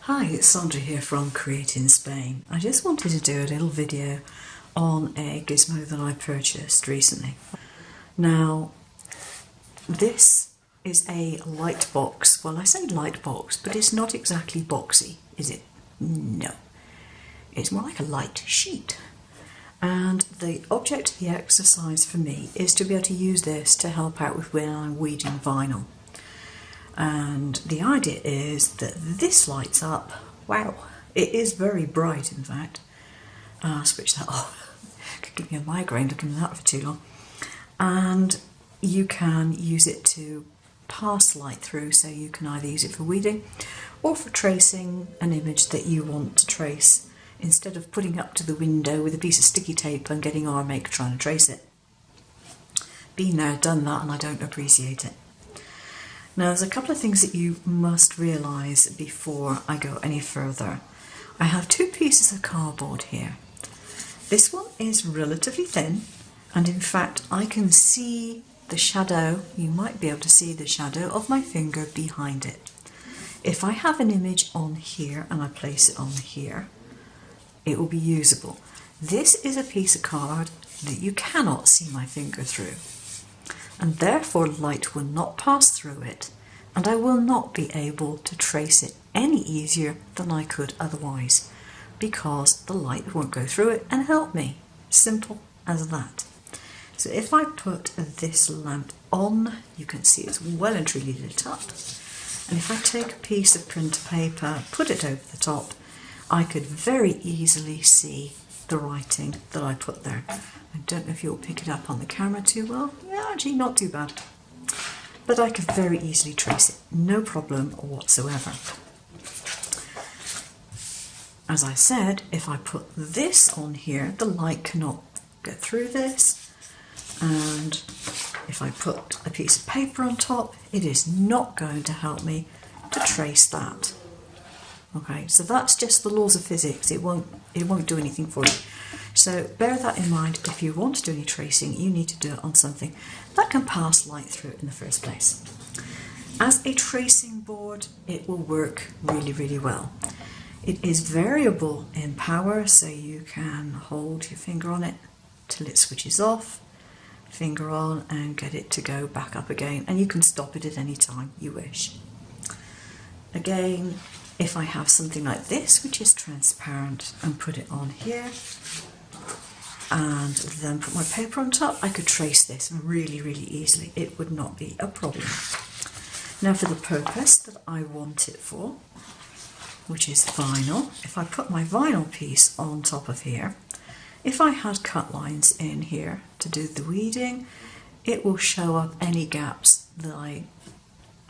Hi, it's Sandra here from Create in Spain. I just wanted to do a little video on a gizmo that I purchased recently. Now, this is a light box. Well, I say light box, but it's not exactly boxy, is it? No. It's more like a light sheet. And the object of the exercise for me is to be able to use this to help out with when I'm weeding vinyl. And the idea is that this lights up. Wow, it is very bright, in fact. Switch that off. Could give me a migraine looking at that for too long. And you can use it to pass light through, so you can either use it for weeding or for tracing an image that you want to trace, instead of putting it up to the window with a piece of sticky tape and getting our maker trying to trace it. Been there, done that, and I don't appreciate it. Now, there's a couple of things that you must realise before I go any further. I have two pieces of cardboard here. This one is relatively thin, and in fact I can see the shadow, you might be able to see the shadow of my finger behind it. If I have an image on here and I place it on here, it will be usable. This is a piece of card that you cannot see my finger through, and therefore light will not pass through it, and I will not be able to trace it any easier than I could otherwise, because the light won't go through it and help me. Simple as that. So if I put this lamp on, you can see it's well and truly lit up, and if I take a piece of printer paper, put it over the top, I could very easily see the writing that I put there. I don't know if you'll pick it up on the camera too well. Yeah, actually not too bad. But I could very easily trace it, no problem whatsoever. As I said, if I put this on here, the light cannot get through this. And if I put a piece of paper on top, it is not going to help me to trace that. Okay, so that's just the laws of physics. It won't do anything for you. So bear that in mind. If you want to do any tracing, you need to do it on something that can pass light through it in the first place. As a tracing board, it will work really, really well. It is variable in power, so you can hold your finger on it till it switches off, finger on, and get it to go back up again, and you can stop it at any time you wish. Again, if I have something like this, which is transparent, and put it on here, and then put my paper on top, I could trace this really, really easily. It would not be a problem. Now, for the purpose that I want it for, which is vinyl, if I put my vinyl piece on top of here, if I had cut lines in here to do the weeding, it will show up any gaps that I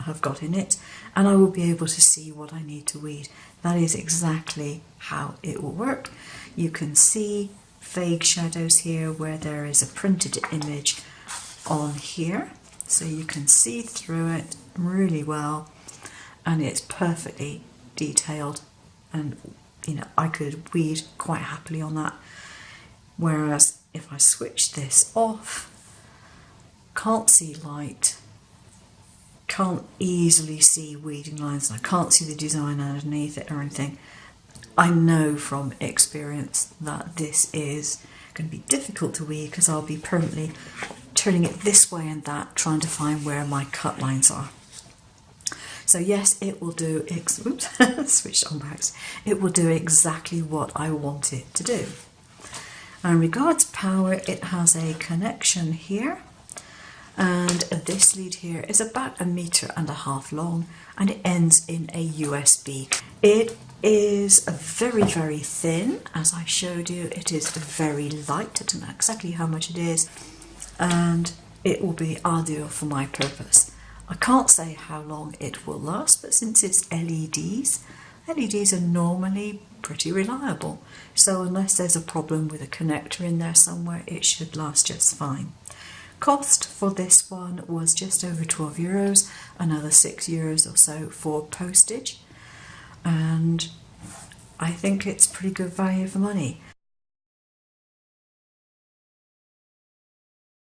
have got in it, and I will be able to see what I need to weed. That is exactly how it will work. You can see vague shadows here where there is a printed image on here, so you can see through it really well, and it's perfectly detailed, and I could weed quite happily on that. Whereas if I switch this off, can't see light, can't easily see weeding lines, and I can't see the design underneath it or anything, I know from experience that this is going to be difficult to weed, because I'll be permanently turning it this way and that, trying to find where my cut lines are. So yes, it will do, switched on back. It will do exactly what I want it to do. Now, in regards to power, it has a connection here, and this lead here is about 1.5 meters long, and it ends in a USB. It is very, very thin, as I showed you. It is very light. I don't know exactly how much it is, and it will be ideal for my purpose. I can't say how long it will last, but since it's LEDs are normally pretty reliable. So unless there's a problem with a connector in there somewhere, it should last just fine. Cost for this one was just over €12, another €6 or so for postage, and I think it's pretty good value for money.